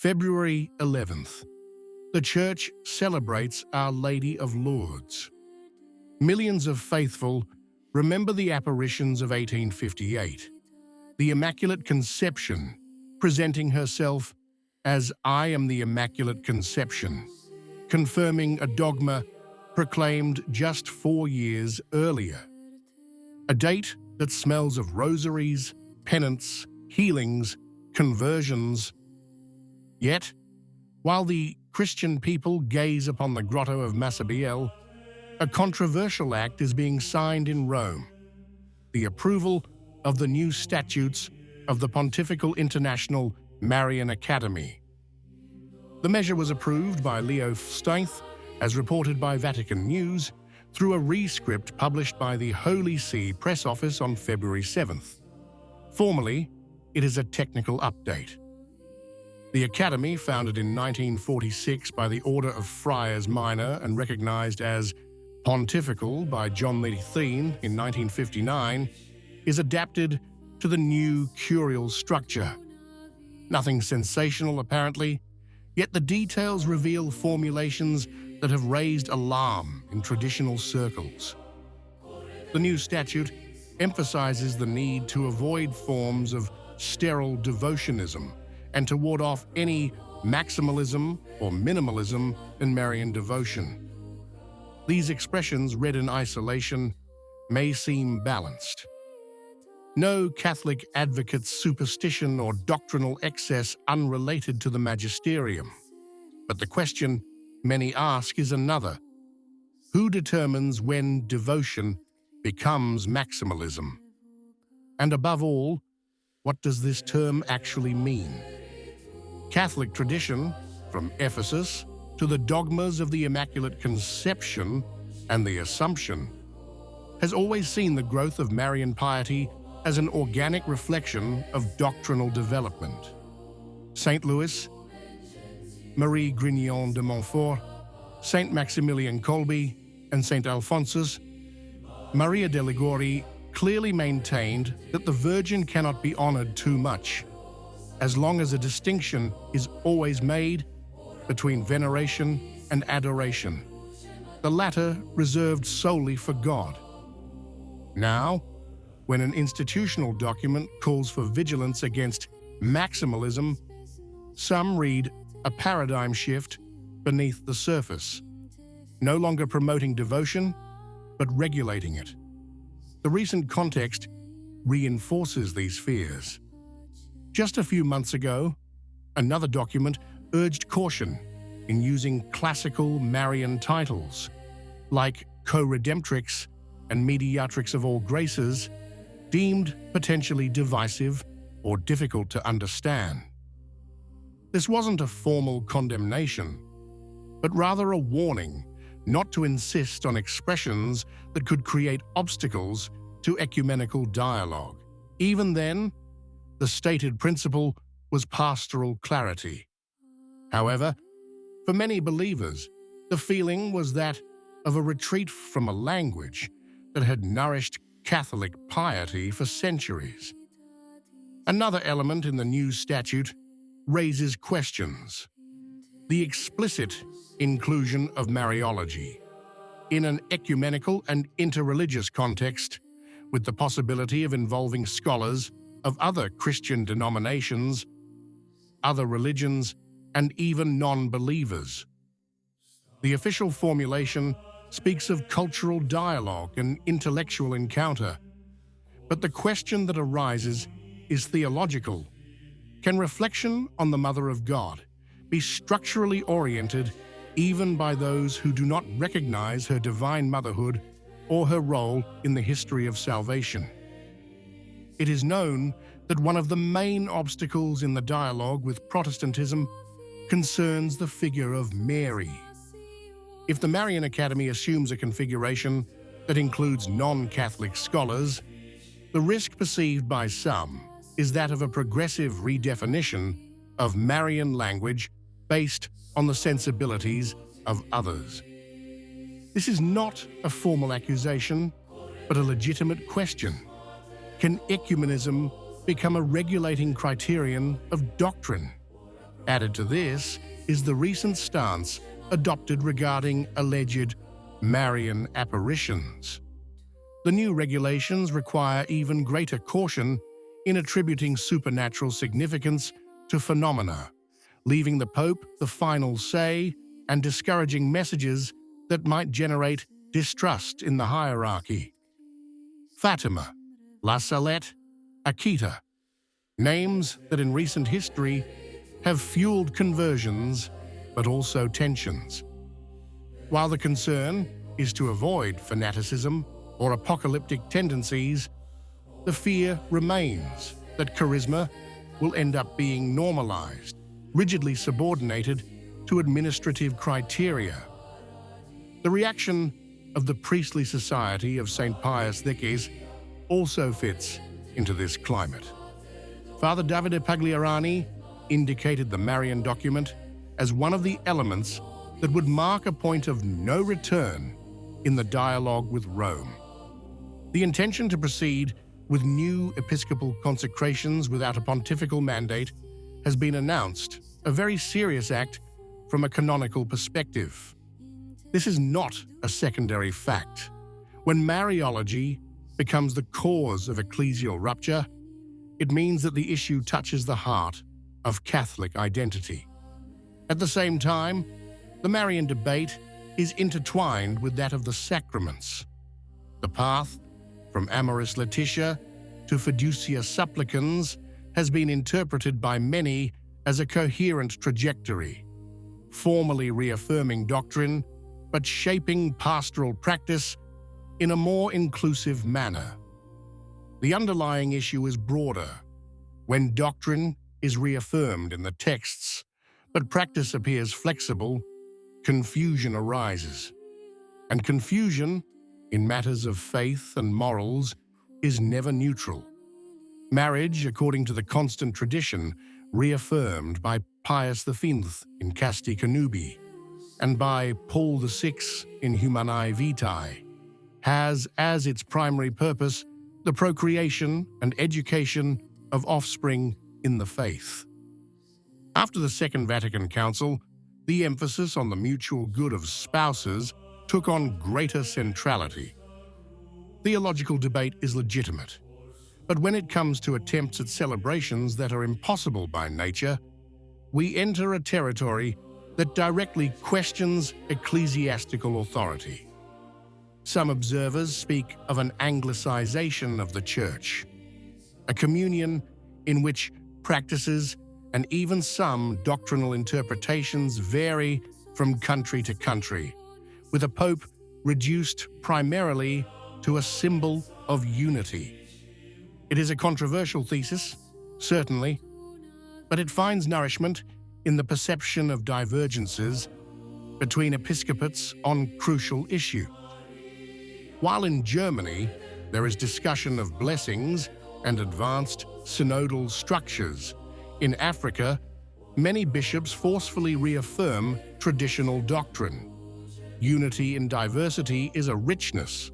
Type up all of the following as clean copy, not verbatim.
February 11th. The Church celebrates Our Lady of Lourdes. Millions of faithful remember the apparitions of 1858, the Immaculate Conception presenting herself as "I am the Immaculate Conception," confirming a dogma proclaimed just 4 years earlier. A date that smells of rosaries, penance, healings, conversions. Yet, while the Christian people gaze upon the grotto of Massabielle, a controversial act is being signed in Rome: the approval of the new statutes of the Pontifical International Marian Academy. The measure was approved by Leo XIII, as reported by Vatican News, through a rescript published by the Holy See Press Office on February 7th. Formally, it is a technical update. The Academy, founded in 1946 by the Order of Friars Minor and recognized as pontifical by John XIII in 1959, is adapted to the new curial structure. Nothing sensational, apparently, yet the details reveal formulations that have raised alarm in traditional circles. The new statute emphasizes the need to avoid forms of sterile devotionism and to ward off any maximalism or minimalism in Marian devotion. These expressions, read in isolation, may seem balanced. No Catholic advocates superstition or doctrinal excess unrelated to the magisterium. But the question many ask is another: who determines when devotion becomes maximalism? And above all, what does this term actually mean? Catholic tradition, from Ephesus to the dogmas of the Immaculate Conception and the Assumption, has always seen the growth of Marian piety as an organic reflection of doctrinal development. Saint Louis, Marie Grignon de Montfort, Saint Maximilian Kolbe, and Saint Alphonsus, Maria de Liguori clearly maintained that the Virgin cannot be honored too much, as long as a distinction is always made between veneration and adoration, the latter reserved solely for God. Now, when an institutional document calls for vigilance against maximalism, some read a paradigm shift beneath the surface, no longer promoting devotion, but regulating it. The recent context reinforces these fears. Just a few months ago, another document urged caution in using classical Marian titles, like co-redemptrix and mediatrix of all graces, deemed potentially divisive or difficult to understand. This wasn't a formal condemnation, but rather a warning not to insist on expressions that could create obstacles to ecumenical dialogue. Even then, the stated principle was pastoral clarity. However, for many believers, the feeling was that of a retreat from a language that had nourished Catholic piety for centuries. Another element in the new statute raises questions: the explicit inclusion of Mariology in an ecumenical and interreligious context, with the possibility of involving scholars of other Christian denominations, other religions, and even non-believers. The official formulation speaks of cultural dialogue and intellectual encounter, but the question that arises is theological. Can reflection on the Mother of God be structurally oriented even by those who do not recognize her divine motherhood or her role in the history of salvation? It is known that one of the main obstacles in the dialogue with Protestantism concerns the figure of Mary. If the Marian Academy assumes a configuration that includes non-Catholic scholars, the risk perceived by some is that of a progressive redefinition of Marian language based on the sensibilities of others. This is not a formal accusation, but a legitimate question. Can ecumenism become a regulating criterion of doctrine? Added to this is the recent stance adopted regarding alleged Marian apparitions. The new regulations require even greater caution in attributing supernatural significance to phenomena, leaving the Pope the final say and discouraging messages that might generate distrust in the hierarchy. Fatima, La Salette, Akita, names that in recent history have fueled conversions but also tensions. While the concern is to avoid fanaticism or apocalyptic tendencies, the fear remains that charisma will end up being normalized, rigidly subordinated to administrative criteria. The reaction of the priestly society of St. Pius X also fits into this climate. Father Davide Pagliarani indicated the Marian document as one of the elements that would mark a point of no return in the dialogue with Rome. The intention to proceed with new episcopal consecrations without a pontifical mandate has been announced, a very serious act from a canonical perspective. This is not a secondary fact. When Mariology becomes the cause of ecclesial rupture, it means that the issue touches the heart of Catholic identity. At the same time, the Marian debate is intertwined with that of the sacraments. The path from Amoris Laetitia to Fiducia Supplicans has been interpreted by many as a coherent trajectory, formally reaffirming doctrine but shaping pastoral practice in a more inclusive manner. The underlying issue is broader. When doctrine is reaffirmed in the texts, but practice appears flexible, confusion arises. And confusion, in matters of faith and morals, is never neutral. Marriage, according to the constant tradition reaffirmed by Pius V in Casti Connubii and by Paul VI in Humanae Vitae, has as its primary purpose the procreation and education of offspring in the faith. After the Second Vatican Council, the emphasis on the mutual good of spouses took on greater centrality. Theological debate is legitimate, but when it comes to attempts at celebrations that are impossible by nature, we enter a territory that directly questions ecclesiastical authority. Some observers speak of an Anglicization of the Church, a communion in which practices and even some doctrinal interpretations vary from country to country, with a pope reduced primarily to a symbol of unity. It is a controversial thesis, certainly, but it finds nourishment in the perception of divergences between episcopates on crucial issues. While in Germany there is discussion of blessings and advanced synodal structures, in Africa, many bishops forcefully reaffirm traditional doctrine. Unity in diversity is a richness.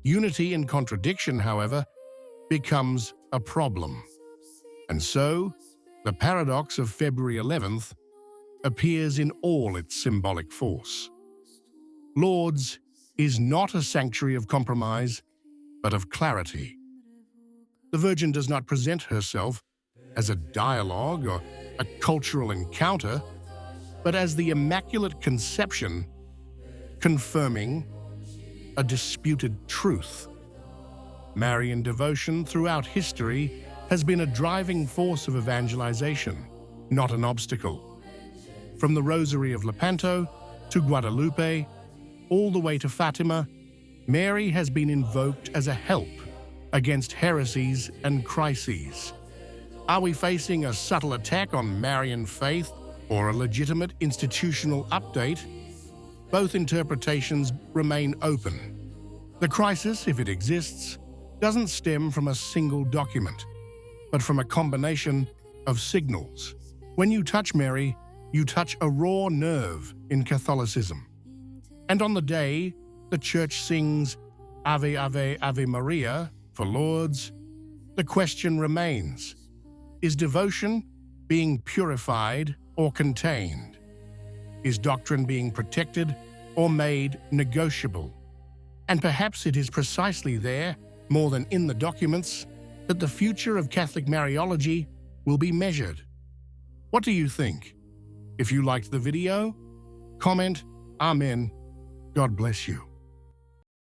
Unity in contradiction, however, becomes a problem. And so, the paradox of February 11th appears in all its symbolic force. Lourdes is not a sanctuary of compromise, but of clarity. The Virgin does not present herself as a dialogue or a cultural encounter, but as the Immaculate Conception, confirming a disputed truth. Marian devotion throughout history has been a driving force of evangelization, not an obstacle. From the Rosary of Lepanto to Guadalupe, all the way to Fatima, Mary has been invoked as a help against heresies and crises. Are we facing a subtle attack on Marian faith or a legitimate institutional update? Both interpretations remain open. The crisis, if it exists, doesn't stem from a single document, but from a combination of signals. When you touch Mary, you touch a raw nerve in Catholicism. And on the day the Church sings Ave, Ave, Ave Maria for Lourdes, the question remains, is devotion being purified or contained? Is doctrine being protected or made negotiable? And perhaps it is precisely there, more than in the documents, that the future of Catholic Mariology will be measured. What do you think? If you liked the video, comment, Amen. God bless you.